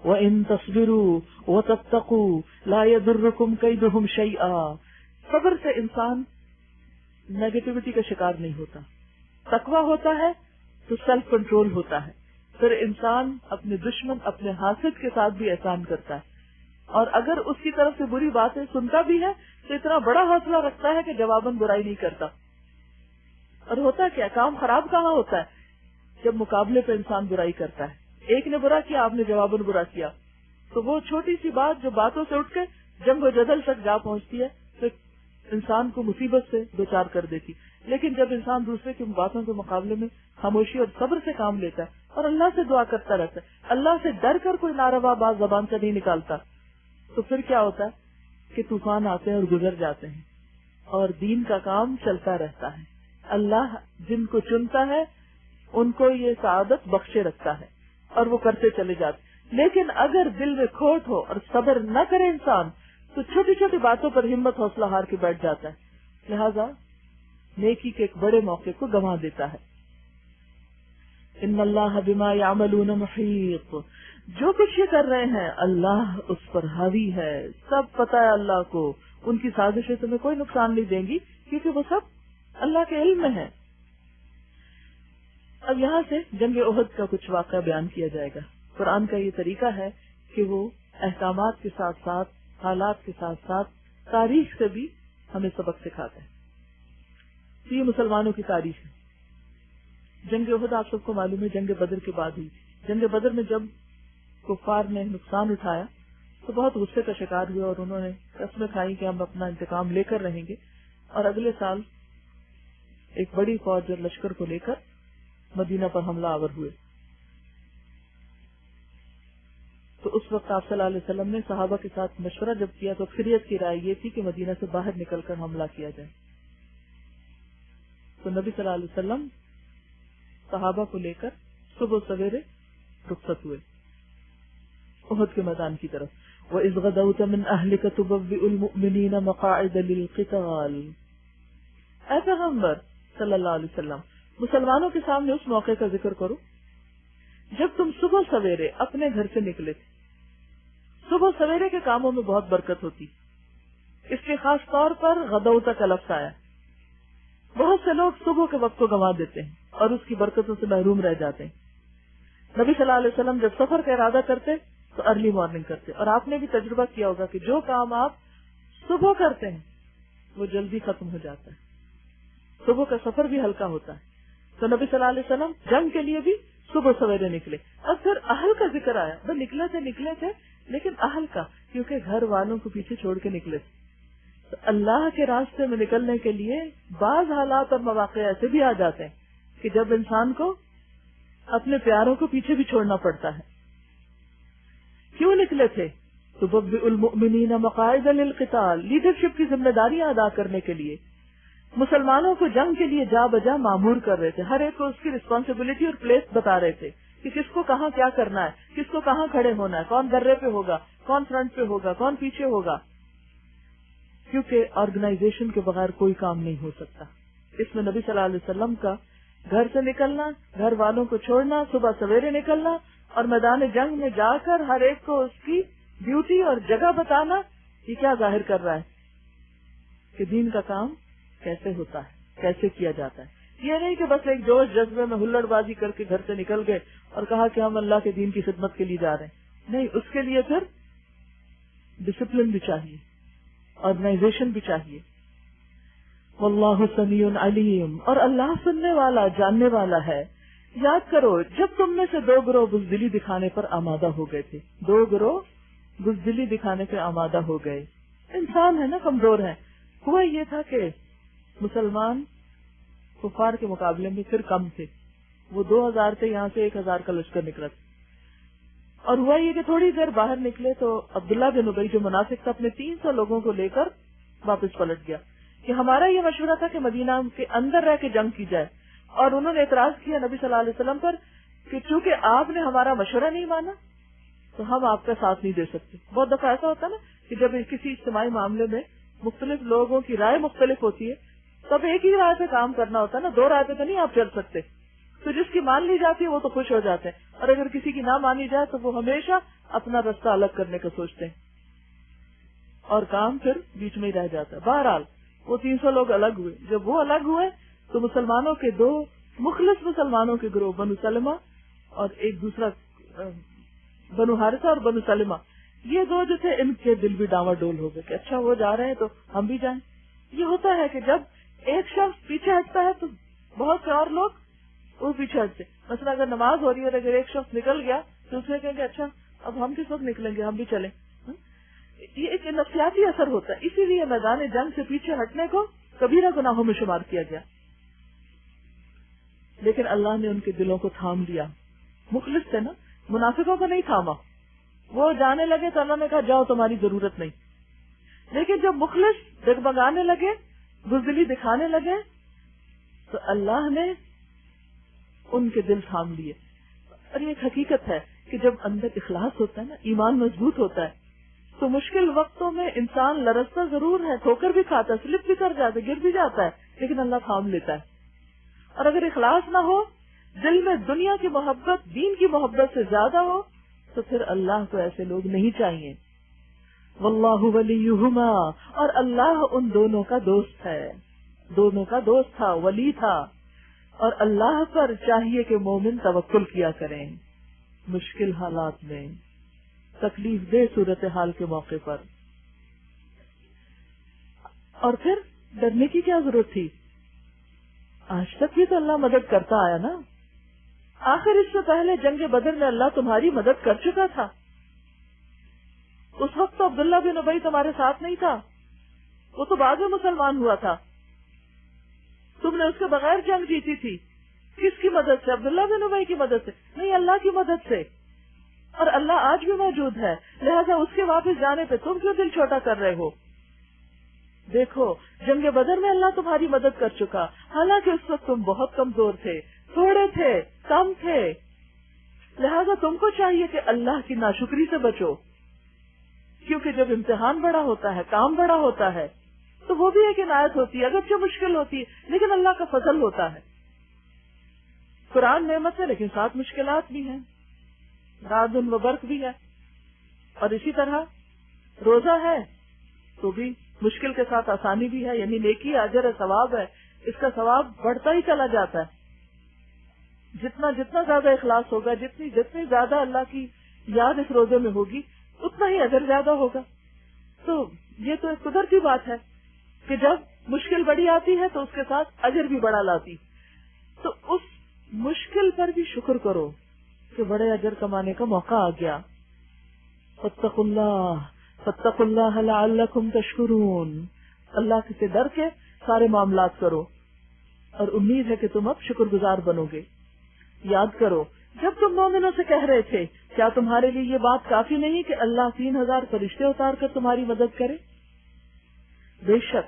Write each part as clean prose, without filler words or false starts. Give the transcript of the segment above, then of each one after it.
وَإِن تَصْبِرُوا وَتَتَّقُوا لَا يَضُرُّكُمْ كَيْدُهُمْ شَيْئًا۔ صبر سے انسان نیگیٹیوٹی کا شکار نہیں ہوتا، تقویٰ ہوتا ہے تو سیلف کنٹرول ہوتا ہے، پھر انسان اپنے دشمن اپنے حاسد کے ساتھ بھی احسان کرتا ہے، اور اگر اس کی طرف سے بری باتیں سنتا بھی ہے تو اتنا بڑا حوصلہ رکھتا ہے کہ جواباً برائی نہیں کرتا۔ اور ہوتا کیا، کام خراب کہاں ہوتا ہے؟ جب مقابلے پہ انسان برائی کرتا ہے، ایک نے برا کیا، آپ نے جواباً برا کیا، تو وہ چھوٹی سی بات جو باتوں سے اٹھ کے جنگ و جدل تک جا پہنچتی ہے تو انسان کو مصیبت سے دوچار کر دیتی۔ لیکن جب انسان دوسرے کی باتوں کے مقابلے میں خاموشی اور صبر سے کام لیتا ہے اور اللہ سے دعا کرتا رہتا ہے، اللہ سے ڈر کر کوئی ناروا بات زبان سے نہیں نکالتا، تو پھر کیا ہوتا ہے کہ طوفان آتے ہیں اور گزر جاتے ہیں اور دین کا کام چلتا رہتا ہے۔ اللہ جن کو چنتا ہے ان کو یہ سعادت بخشے رکھتا ہے اور وہ کرتے چلے جاتے۔ لیکن اگر دل میں کھوٹ ہو اور صبر نہ کرے انسان تو چھوٹی چھوٹی باتوں پر ہمت حوصلہ ہار کے بیٹھ جاتا ہے، لہذا نیکی کے ایک بڑے موقع کو گنوا دیتا ہے۔ ان اللہ بما یعملون محیط، جو کچھ یہ کر رہے ہیں اللہ اس پر حاوی ہے، سب پتہ ہے اللہ کو، ان کی سازشیں تمہیں کوئی نقصان نہیں دیں گی کیونکہ وہ سب اللہ کے علم میں ہے۔ اب یہاں سے جنگ احد کا کچھ واقعہ بیان کیا جائے گا۔ قرآن کا یہ طریقہ ہے کہ وہ احکامات کے ساتھ ساتھ حالات کے ساتھ ساتھ تاریخ سے بھی ہمیں سبق سکھاتا ہے۔ تو یہ مسلمانوں کی تاریخ ہے۔ جنگ احد آپ سب کو معلوم ہے جنگ بدر کے بعد ہوئی۔ جنگ بدر میں جب کفار نے نقصان اٹھایا تو بہت غصے کا شکار ہوئے اور انہوں نے قسمیں کھائی کہ ہم اپنا انتقام لے کر رہیں گے، اور اگلے سال ایک بڑی فوج اور لشکر کو لے کر مدینہ پر حملہ آور ہوئے۔ تو اس وقت آپ صلی اللہ علیہ وسلم نے صحابہ کے ساتھ مشورہ جب کیا تو اکثریت کی رائے یہ تھی کہ مدینہ سے باہر نکل کر حملہ کیا جائے۔ تو نبی صلی اللہ علیہ وسلم صحابہ کو لے کر صبح سویرے رخصت ہوئے احد کے میدان کی طرف۔ وَإِذْ غَدَوْتَ مِنْ أَهْلِكَ تُبَوِّئُ الْمُؤْمِنِينَ مَقَاعِدَ لِلْقِتَالِ۔ اے پیغمبر صلی اللہ علیہ وسلم، مسلمانوں کے سامنے اس موقع کا ذکر کرو جب تم صبح سویرے اپنے گھر سے نکلے تھے۔ صبح سویرے کے کاموں میں بہت برکت ہوتی، اس کے خاص طور پر غدوتا کا لفظ آیا۔ بہت سے لوگ صبح کے وقت کو گنوا دیتے ہیں اور اس کی برکتوں سے محروم رہ جاتے ہیں۔ نبی صلی اللہ علیہ وسلم جب سفر کا ارادہ کرتے تو ارلی مارننگ کرتے، اور آپ نے بھی تجربہ کیا ہوگا کہ جو کام آپ صبح کرتے ہیں وہ جلدی ختم ہو جاتا ہے، صبح کا سفر بھی ہلکا ہوتا ہے۔ تو نبی صلی اللہ علیہ وسلم جنگ کے لیے بھی صبح سویرے نکلے۔ اب پھر اہل کا ذکر آیا، وہ نکلے تھے لیکن اہل کا، کیونکہ گھر والوں کو پیچھے چھوڑ کے نکلے تھے۔ تو اللہ کے راستے میں نکلنے کے لیے بعض حالات اور مواقع ایسے بھی آ جاتے ہیں کہ جب انسان کو اپنے پیاروں کو پیچھے بھی چھوڑنا پڑتا ہے۔ کیوں نکلے تھے؟ تُبَوِّئُ الْمُؤْمِنِينَ مَقَاعِدَ لِلْقِتَالِ، لیڈرشپ کی ذمہ داریاں ادا کرنے کے لیے مسلمانوں کو جنگ کے لیے جا بجا معمور کر رہے تھے، ہر ایک کو اس کی رسپانسبلٹی اور پلیس بتا رہے تھے کہ کس کو کہاں کیا کرنا ہے، کس کو کہاں کھڑے ہونا ہے، کون درے پہ ہوگا، کون فرنٹ پہ ہوگا، کون پیچھے ہوگا، کیونکہ آرگنائزیشن کے بغیر کوئی کام نہیں ہو سکتا۔ اس میں نبی صلی اللہ علیہ وسلم کا گھر سے نکلنا، گھر والوں کو چھوڑنا، صبح سویرے نکلنا اور میدان جنگ میں جا کر ہر ایک کو اس کی ڈیوٹی اور جگہ بتانا، یہ کیا ظاہر کر رہا ہے کہ دین کا کام کیسے ہوتا ہے، کیسے کیا جاتا ہے۔ یہ نہیں کہ بس ایک جوش جذبے میں ہلڑ بازی کر کے گھر سے نکل گئے اور کہا کہ ہم اللہ کے دین کی خدمت کے لیے جا رہے ہیں، نہیں، اس کے لیے پھر ڈسپلن بھی چاہیے، آرگنائزیشن بھی چاہیے۔ واللہ سمیع علیم، اور اللہ سننے والا جاننے والا ہے۔ یاد کرو جب تم میں سے دو گروہ بزدلی دکھانے پر آمادہ ہو گئے تھے، دو گروہ بزدلی دکھانے پہ آمادہ ہو گئے، انسان ہے نا، کمزور ہے۔ ہوا یہ تھا کہ مسلمان کفار کے مقابلے میں پھر کم تھے، وہ 2000 تھے، یہاں سے 1000 کا لشکر نکلا تھا، اور ہوا یہ کہ تھوڑی دیر باہر نکلے تو عبداللہ بن ابی جو منافق تھا اپنے 300 لوگوں کو لے کر واپس پلٹ گیا کہ ہمارا یہ مشورہ تھا کہ مدینہ کے اندر رہ کے جنگ کی جائے، اور انہوں نے اعتراض کیا نبی صلی اللہ علیہ وسلم پر کہ چونکہ آپ نے ہمارا مشورہ نہیں مانا تو ہم آپ کا ساتھ نہیں دے سکتے۔ بہت دفعہ ایسا ہوتا ہے نا کہ جب کسی اجتماعی معاملے میں مختلف لوگوں کی رائے مختلف ہوتی ہے تب ایک ہی رائے پہ کام کرنا ہوتا ہے نا، دو رائے پہ تو نہیں آپ چل سکتے، تو جس کی مان لی جاتی ہے وہ تو خوش ہو جاتے ہیں، اور اگر کسی کی نہ مانی جائے تو وہ ہمیشہ اپنا رستہ الگ کرنے کا سوچتے ہیں اور کام پھر بیچ میں ہی رہ جاتا ہے. بہرحال وہ 300 لوگ الگ ہوئے. جب وہ الگ ہوئے تو مسلمانوں کے 2 مخلص مسلمانوں کے گروہ بنو سلمہ اور ایک دوسرا بنو حارثہ اور بنو سلمہ، یہ 2 جو تھے ان کے دل بھی ڈاواں ڈول ہو گئے کہ اچھا وہ جا رہے ہیں تو ہم بھی جائیں. یہ ہوتا ہے کہ جب ایک شخص پیچھے ہٹتا ہے تو بہت سے اور لوگ وہ پیچھے ہٹتے. مثلا اگر نماز ہو رہی ہے اور اگر ایک شخص نکل گیا تو اس میں کہیں گے اچھا اب ہم کس وقت نکلیں گے، ہم بھی چلیں. یہ ایک نفسیاتی اثر ہوتا ہے. اسی لیے میدان جنگ سے پیچھے ہٹنے کو کبیرہ گناہوں میں شمار کیا گیا. لیکن اللہ نے ان کے دلوں کو تھام لیا. مخلص تھے نا، منافقوں کو نہیں تھاما. وہ جانے لگے تو اللہ نے کہا جاؤ تمہاری ضرورت نہیں. لیکن جب مخلص ڈگمگانے لگے، بزدلی دکھانے لگے تو اللہ نے ان کے دل تھام لیے. اور یہ ایک حقیقت ہے کہ جب اندر اخلاص ہوتا ہے نا، ایمان مضبوط ہوتا ہے تو مشکل وقتوں میں انسان لرزتا ضرور ہے، ٹھوکر بھی کھاتا ہے، سلپ بھی کر جاتا ہے، گر بھی جاتا ہے، لیکن اللہ تھام لیتا ہے. اور اگر اخلاص نہ ہو، دل میں دنیا کی محبت دین کی محبت سے زیادہ ہو تو پھر اللہ کو ایسے لوگ نہیں چاہیے. واللہ ولیہما، اور اللہ ان دونوں کا دوست ہے، دونوں کا دوست تھا، ولی تھا. اور اللہ پر چاہیے کہ مومن توکل کیا کریں مشکل حالات میں، تکلیف دہ صورتحال کے موقع پر. اور پھر ڈرنے کی کیا ضرورت تھی؟ آج تک بھی تو اللہ مدد کرتا آیا نا. آخر اس سے پہلے جنگ بدر میں اللہ تمہاری مدد کر چکا تھا. اس وقت تو عبداللہ بن ابی تمہارے ساتھ نہیں تھا، وہ تو بعد میں مسلمان ہوا تھا. تم نے اس کے بغیر جنگ جیتی تھی. کس کی مدد سے؟ عبداللہ بن ابی کی مدد سے نہیں، اللہ کی مدد سے. اور اللہ آج بھی موجود ہے، لہذا اس کے واپس جانے پہ تم کیوں دل چھوٹا کر رہے ہو؟ دیکھو جنگ بدر میں اللہ تمہاری مدد کر چکا، حالانکہ اس وقت تم بہت کمزور تھے، تھوڑے تھے، کم تھے. لہذا تم کو چاہیے کہ اللہ کی ناشکری سے بچو، کیونکہ جب امتحان بڑا ہوتا ہے، کام بڑا ہوتا ہے تو وہ بھی ایک عنایت ہوتی ہے، اگرچہ مشکل ہوتی ہے لیکن اللہ کا فضل ہوتا ہے. قرآن نعمت ہے لیکن ساتھ مشکلات بھی ہیں، رعد و برق بھی ہے. اور اسی طرح روزہ ہے تو بھی مشکل کے ساتھ آسانی بھی ہے، یعنی نیکی اجر ہے، ثواب ہے. اس کا ثواب بڑھتا ہی چلا جاتا ہے. جتنا زیادہ اخلاص ہوگا، جتنی زیادہ اللہ کی یاد اس روزے میں ہوگی، اتنا ہی اجر زیادہ ہوگا. تو یہ تو ایک قدرتی بات ہے کہ جب مشکل بڑی آتی ہے تو اس کے ساتھ اجر بھی بڑا لاتی. تو اس مشکل پر بھی شکر کرو کہ بڑے اجر کمانے کا موقع آ گیا. فاتقوا اللہ لعلکم تشکرون. اللہ سے ڈر کے سارے معاملات کرو اور امید ہے کہ تم اب شکر گزار بنو گے. یاد کرو جب تم مومنوں سے کہہ رہے تھے کیا تمہارے لیے یہ بات کافی نہیں کہ اللہ 3000 فرشتے اتار کر تمہاری مدد کرے؟ بے شک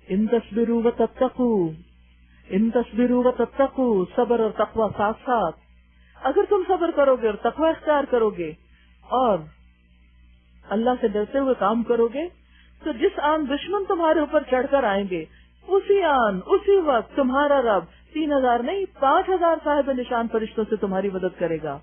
ان تصبروا وتتقوا، صبر اور تقوی ساتھ ساتھ. اگر تم صبر کرو گے اور تقوی اختیار کرو گے اور اللہ سے ڈرتے ہوئے کام کرو گے تو جس آن دشمن تمہارے اوپر چڑھ کر آئیں گے اسی وقت تمہارا رب 3000 نہیں 5000 صاحب نشان فرشتوں سے تمہاری مدد کرے گا.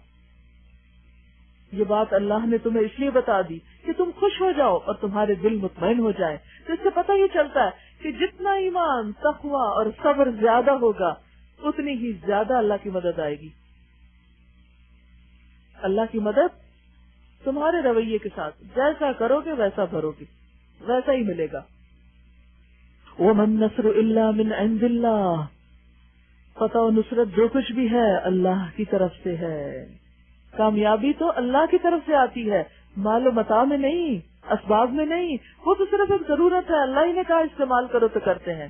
یہ بات اللہ نے تمہیں اس لیے بتا دی کہ تم خوش ہو جاؤ اور تمہارے دل مطمئن ہو جائے. تو اس سے پتہ یہ چلتا ہے کہ جتنا ایمان، تقوی اور صبر زیادہ ہوگا اتنی ہی زیادہ اللہ کی مدد آئے گی. اللہ کی مدد تمہارے رویے کے ساتھ جیسا کرو گے ویسا بھرو گے، ویسا ہی ملے گا. وَمَا النَّصْرُ إِلَّا مِنْ عِنْدِ اللَّهِ. فتح و نصرت جو کچھ بھی ہے اللہ کی طرف سے ہے. کامیابی تو اللہ کی طرف سے آتی ہے، مال و متاع میں نہیں، اسباب میں نہیں. وہ تو صرف ایک ضرورت ہے، اللہ ہی نے کہا استعمال کرو تو کرتے ہیں،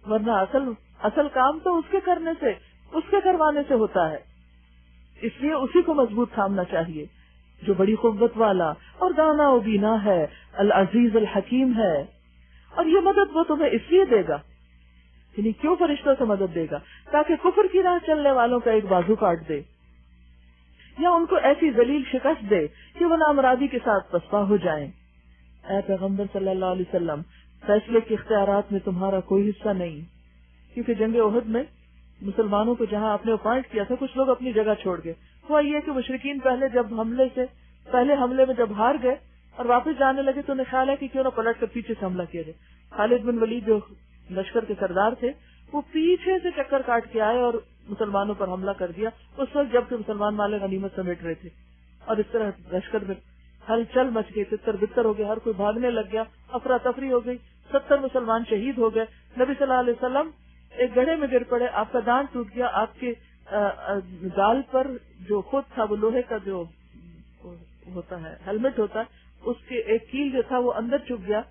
ورنہ اصل کام تو اس کے کرنے سے، اس کے کروانے سے ہوتا ہے. اس لیے اسی کو مضبوط تھامنا چاہیے جو بڑی قوت والا اور دانا و بینا ہے، العزیز الحکیم ہے. اور یہ مدد وہ تمہیں اس لیے دے گا، یعنی کیوں فرشتوں سے مدد دے گا؟ تاکہ کفر کی راہ چلنے والوں کا ایک بازو کاٹ دے یا ان کو ایسی ذلیل شکست دے کہ وہ نامرادی کے ساتھ پسپا ہو جائیں. اے پیغمبر صلی اللہ علیہ وسلم، فیصلے کے اختیارات میں تمہارا کوئی حصہ نہیں، کیونکہ جنگ احد میں مسلمانوں کو جہاں آپ نے اپوائنٹ کیا تھا کچھ لوگ اپنی جگہ چھوڑ گئے، ہوا یہ کہ مشرکین پہلے حملے میں جب ہار گئے اور واپس جانے لگے تو انہیں خیال ہے کہ کیوں نہ پلٹ کر پیچھے سے حملہ کیا جائے. خالد بن ولید جو لشکر کے سردار تھے وہ پیچھے سے چکر کاٹ کے آئے اور مسلمانوں پر حملہ کر دیا اس وقت جبکہ مسلمان مال غنیمت سمیٹ رہے تھے. اور اس طرح لشکر میں ہلچل مچ گئی, تتر بتر ہو گئے, ہر کوئی بھاگنے لگ گیا, افراتفری ہو گئی, 70 مسلمان شہید ہو گئے. نبی صلی اللہ علیہ وسلم ایک گڑھے میں گر پڑے, آپ کا دانت ٹوٹ گیا, آپ کے گال پر جو خود تھا وہ لوہے کا جو ہوتا ہے ہیلمٹ ہوتا ہے اس کے ایک کیل جو تھا وہ اندر چپ گیا